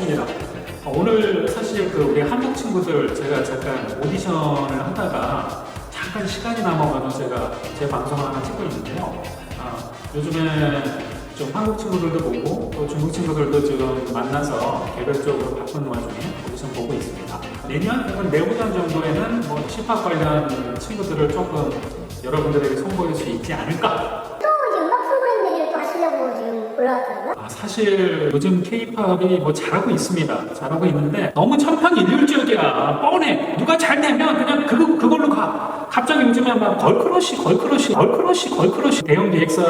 반갑습니다. 오늘 사실 우리 한국 친구들 제가 잠깐 오디션을 하다가 잠깐 시간이 남아가지고 제가 제 방송을 하나 찍고 있는데요. 요즘에 좀 한국 친구들도 보고 또 중국 친구들도 지금 만나서 개별적으로 바쁜 와중에 오디션 보고 있습니다. 내년 혹은 내후년 정도에는 뭐 힙합 관련 친구들을 조금 여러분들에게 선보일 수 있지 않을까? 올라왔더라고요. 사실 요즘 K-팝이 뭐 잘하고 있습니다. 잘하고 있는데 너무 천편일률적이야. 뻔해. 누가 잘 되면 그냥 그걸로 가. 갑자기 요즘에 막 걸크러쉬 대형 기획사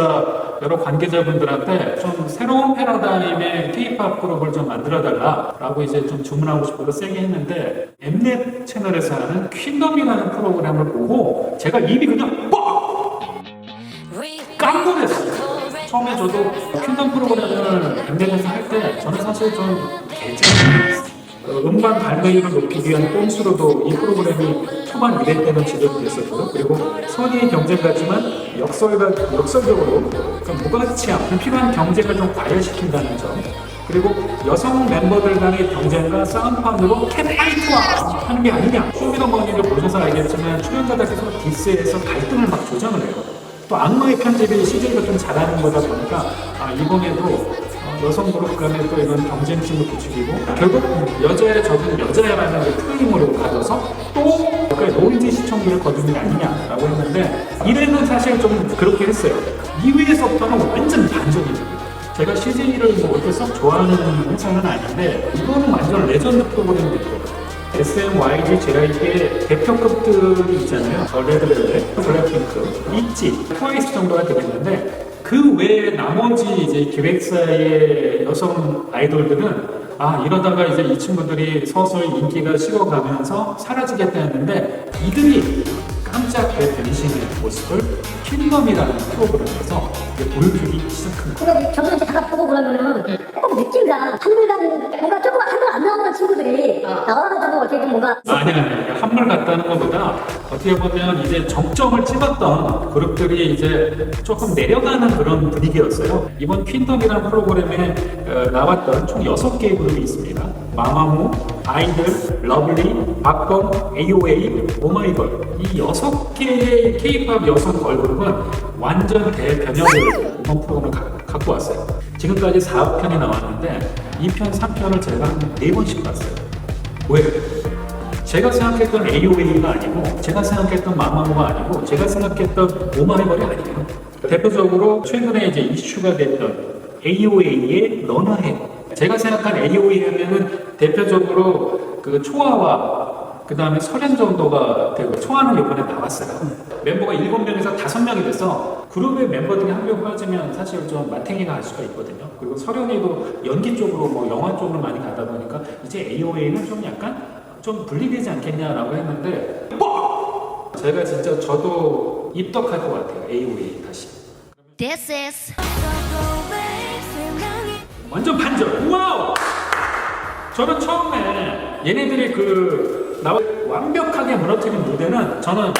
여러 관계자분들한테 좀 새로운 패러다임의 K-팝 그룹을 좀 만들어달라라고 이제 좀 주문하고 싶어서 세게 했는데 엠넷 채널에서 하는 퀸덤이라는 프로그램을 보고 제가 입이 그냥 뻑! 깜놀했어요. 처음에 저도 퀸덤 프로그램을 엠넷에서 할 때 저는 사실 좀 음반 발매율을 높이기 위한 꼼수로도 이 프로그램이 초반 1회 때는 지적이 됐었고요. 그리고 선의의 경쟁 같지만 역설적으로 무가치한 불필요한 경쟁을 좀 과열시킨다는 점, 그리고 여성 멤버들 간의 경쟁과 싸움판으로 캣파이트와 하는 게 아니냐. 쇼미더머니를 보셔서 알겠지만 출연자들 계속 디스해서 갈등을 막 조정을 해요. 또 악마의 편집이 CJ가 좀 잘하는 거다 보니까 이번에도 여성 그룹 간에 또 이런 경쟁심을 부추기고 결국 여자의 적은 여자야라는 프레임으로 가져서 또 노이즈 시청률을 거두는 게 아니냐라고 했는데 1회는 사실 좀 그렇게 했어요. 2회에서부터는 완전 반전입니다. 제가 CJ를 뭐 어떻게 썩 좋아하는 회사는 아닌데 이거는 완전 레전드 프로그램이 됐거든요. SM, YG, JYP의 대표급들이 있잖아요. 레드벨벳, 블랙핑크, 있지, 트와이스 정도가 되겠는데 그 외에 나머지 이제 기획사의 여성 아이돌들은 이러다가 이제 이 친구들이 서서히 인기가 식어가면서 사라지겠다 했는데 이들이 깜짝 변신의 모습을 퀸덤이라는 프로그램에서 보여주기 시작합니다. 그러니까 저도 이제 다 보고 그러면은 꼭 느낌이다. 한물간 뭔가 조금 한물 안 나오는 친구들이 나와가지고 어떻게 좀 뭔가 아니 한물 같다는 것보다 어떻게 보면 이제 정점을 찍었던 그룹들이 이제 조금 내려가는 그런 분위기였어요. 이번 퀸덤이라는 프로그램에 나왔던 총 6개의 그룹이 있습니다. 마마무, 아이들, 러블리, 박범, AOA, 오마이걸. 이 6개의 K-팝 여성 걸그룹은 완전 대변형을 이번 프로그램을 갖고 왔어요. 지금까지 4편이 나왔는데 2편, 3편을 제가 한 4번씩 봤어요. 왜? 제가 생각했던 AOA가 아니고 제가 생각했던 마마무가 아니고 제가 생각했던 오마이걸이 아니에요. 대표적으로 최근에 이제 이슈가 됐던 AOA의 너나해. 제가 생각한 AOA 하면은 대표적으로 그 초아와 그 다음에 설현 정도가 되고, 초아는 이번에 나왔어요. 멤버가 7명에서 5명이 돼서 그룹의 멤버들이 한 명 빠지면 사실 좀 마탱이가 할 수가 있거든요. 그리고 설현이도 연기 쪽으로 뭐 영화 쪽으로 많이 가다 보니까 이제 AOA는 좀 약간 좀 분리되지 않겠냐라고 했는데 제가 진짜 저도 입덕할 것 같아요. AOA 다시. This is 완전 반전. 와우. 저는 처음에 얘네들이 완벽하게 무너뜨린 무대는 저는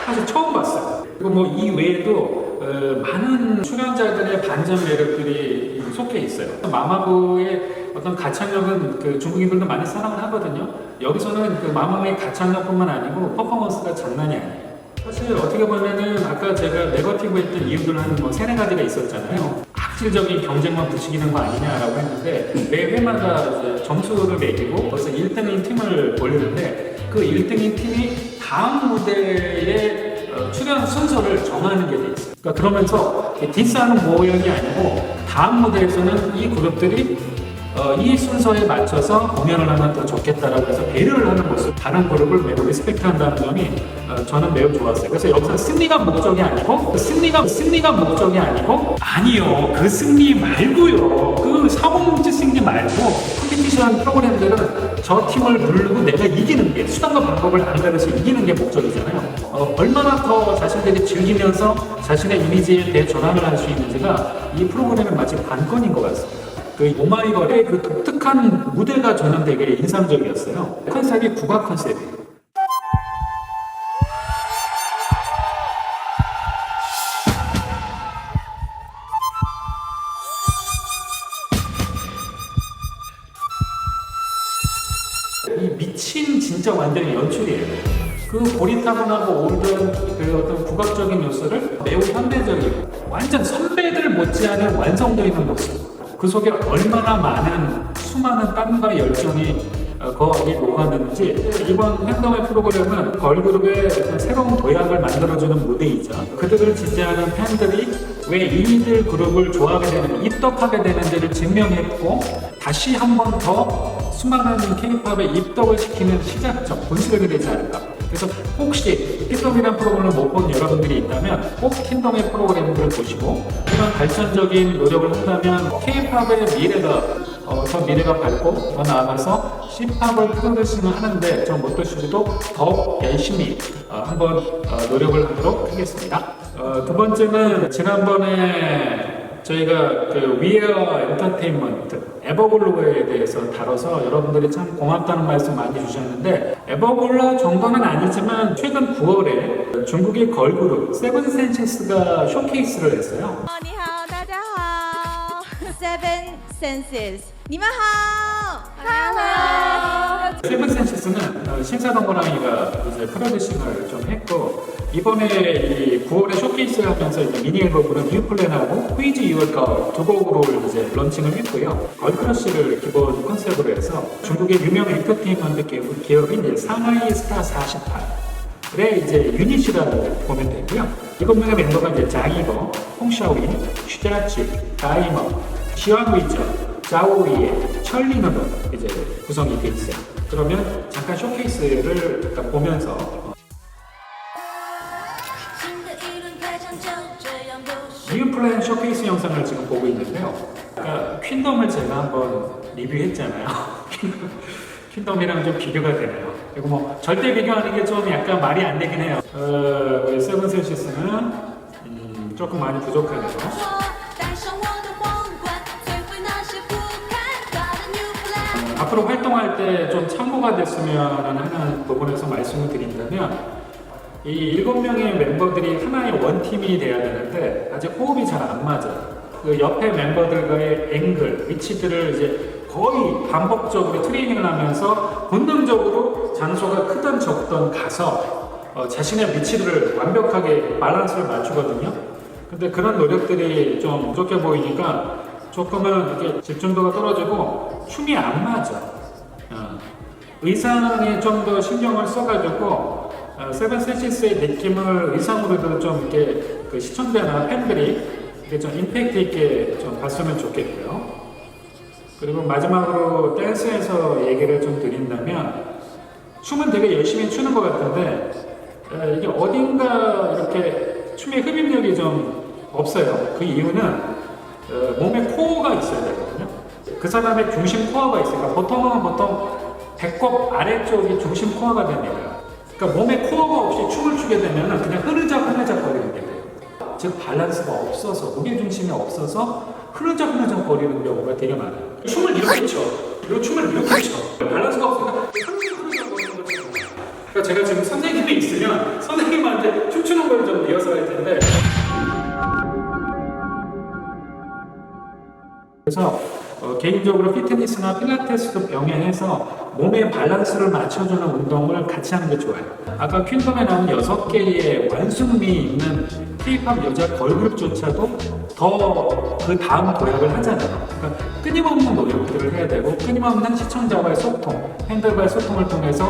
사실 처음 봤어요. 그리고 뭐 이 외에도 많은 출연자들의 반전 매력들이 속해 있어요. 마마무의 어떤 가창력은 중국인들도 많이 사랑을 하거든요. 여기서는 마마무의 가창력뿐만 아니고 퍼포먼스가 장난이 아니에요. 사실 어떻게 보면은 아까 제가 네거티브 했던 이유들 한 3-4가지가 있었잖아요. 악질적인 경쟁만 부추기는 거 아니냐라고 했는데 매 회마다 이제 점수를 매기고 벌써 1등인 팀을 올리는데 그 1등인 팀이 다음 무대의 출연 순서를 정하는 게 돼 있어요. 그러니까 그러면서 디스하는 모형이 아니고 다음 무대에서는 이 그룹들이 이 순서에 맞춰서 공연을 하면 더 좋겠다라고 해서 배려를 하는 모습, 다른 그룹을 매우 리스펙트한다는 점이 저는 매우 좋았어요. 그래서 여기서 승리가 목적이 아니고 아니요, 그 승리 말고요, 그 사고뭉치 승리 말고 컴피티션 프로그램들은 저 팀을 누르고 내가 이기는 게, 수단과 방법을 안 가려서 이기는 게 목적이잖아요. 얼마나 더 자신들이 즐기면서 자신의 이미지에 대해 전환을 할 수 있는지가 이 프로그램의 마치 관건인 것 같습니다. 오마이걸의 독특한 무대가 저는 되게 인상적이었어요. 컨셉이 국악 컨셉이에요. 이 미친 진짜 완전히 연출이에요. 그 고리타분하고 올드한 그 어떤 국악적인 요소를 매우 현대적이고 완전 선배들 못지않은 완성되어 있는 모습. 그 속에 얼마나 많은 수많은 땀과 열정이 거기 녹았는지. 이번 행동의 프로그램은 걸그룹의 새로운 도약을 만들어주는 무대이자 그들을 지지하는 팬들이 왜 이들 그룹을 좋아하게 되는, 입덕하게 되는지를 증명했고 다시 한 번 더 수많은 K-팝에 입덕을 시키는 시작점, 분수령이 되지 않을까. 그래서 혹시 킹덤이라는 프로그램을 못 본 여러분들이 있다면 꼭 킹덤의 프로그램들을 보시고 이런 발전적인 노력을 한다면 K-팝의 미래가 더 미래가 밝고 더 나아가서 C-팝을 프로듀싱을 하는데 저 모토슈즈도 더욱 열심히 한번 노력을 하도록 하겠습니다. 두 번째는 지난번에 저희가 그 위에어 엔터테인먼트 에버글로에 대해서 다뤄서 여러분들이 참 고맙다는 말씀 많이 주셨는데, 에버글로 정도는 아니지만 최근 9월에 중국의 걸그룹 세븐센시스가 쇼케이스를 했어요. 你好，大家好，Seven Senses，你们好，Hello。 세븐센시스는 신사동 호랑이가 이제 프로듀싱을 좀 했고, 이번에 이 9월에 쇼케이스를 하면서 이제 미니 앨범으로 뉴플랜하고 Who is Your Girl 두 곡으로 이제 런칭을 했고요. 걸크러쉬를 기본 컨셉으로 해서 중국의 유명 엔터테인먼트 기업인 이제 상하이 스타 48의 이제 유닛이라고 보면 되고요. 이것 중에 멤버가 이제 장이거, 홍샤오인, 슈자치, 다이머, 시완위저, 자오이에, 철리너로 이제 구성이 돼 있어요. 그러면 잠깐 쇼케이스를 보면서 뉴플랜 쇼케이스 영상을 지금 보고 있는데요. 아까 퀸덤을 제가 한번 리뷰했잖아요. 퀸덤이랑 좀 비교가 되네요. 그리고 뭐 절대 비교하는 게 좀 약간 말이 안 되긴 해요. 우리 세븐센시스는 조금 많이 부족하네요. 앞으로 활동할 때 좀 참고가 됐으면 하는 부분에서 말씀을 드린다면, 이 7명의 멤버들이 하나의 원팀이 돼야 되는데 아직 호흡이 잘 안 맞아요. 그 옆에 멤버들과의 앵글, 위치들을 이제 거의 반복적으로 트레이닝을 하면서 본능적으로 장소가 크든 적든 가서 자신의 위치들을 완벽하게 밸런스를 맞추거든요. 근데 그런 노력들이 좀 부족해 보이니까 조금은 이렇게 집중도가 떨어지고 춤이 안 맞아. 의상에 좀 더 신경을 써가지고 세븐센시스의 느낌을 의상으로도 좀 이렇게 그 시청자나 팬들이 이렇게 좀 임팩트 있게 좀 봤으면 좋겠고요. 그리고 마지막으로 댄스에서 얘기를 좀 드린다면, 춤은 되게 열심히 추는 것 같은데 이게 어딘가 이렇게 춤의 흡입력이 좀 없어요. 그 이유는 몸에 코어가 있어야 되거든요. 그 사람의 중심 코어가 있으니까 보통 배꼽 아래쪽이 중심 코어가 됩니다. 그러니까 몸에 코어가 없이 춤을 추게 되면 그냥 흐느적 거리는 게 돼요. 즉 밸런스가 없어서, 무게중심이 없어서 흐느적 거리는 경우가 되게 많아요. 춤을 이렇게 춰, 그리고 춤을 이렇게 춰. 밸런스가 없으니까 흐느적 거리는 거죠. 그러니까 제가 지금 선생님이 있으면 선생님한테 춤추는 걸 좀 리허설할 텐데, 그래서 개인적으로 피트니스나 필라테스도 병행해서 몸의 밸런스를 맞춰주는 운동을 같이 하는 게 좋아요. 아까 퀸덤에 나온 6개의 완숙미 있는 K-팝 여자 걸그룹조차도 더 그 다음 도약을 하잖아요. 그러니까 끊임없는 노력들을 해야 되고 끊임없는 시청자와의 소통, 팬들과의 소통을 통해서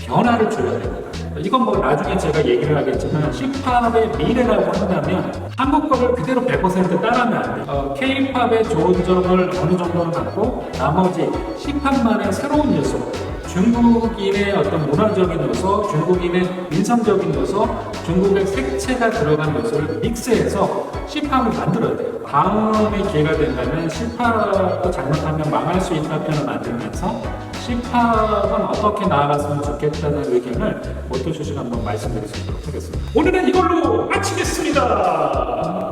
변화를 줘야 됩니다. 이건 뭐 나중에 제가 얘기를 하겠지만 C-팝의 미래라고 한다면 한국 거를 그대로 100% 따라하면 안 돼요. K-팝의 좋은 점을 어느 정도는 갖고 나머지 C-팝만의 새로운 요소, 중국인의 어떤 문화적인 요소, 중국인의 민성적인 요소, 중국의 색채가 들어간 요소를 믹스해서 C-팝을 만들어야 돼요. 다음에 기회가 된다면 C-팝도 잘못하면 망할 수 있다는 편을 만들면서 C-팝은 어떻게 나아갔으면 좋겠다는 의견을 모토슈즈가 한번 말씀드릴 수 있도록 하겠습니다. 오늘은 이걸로 마치겠습니다.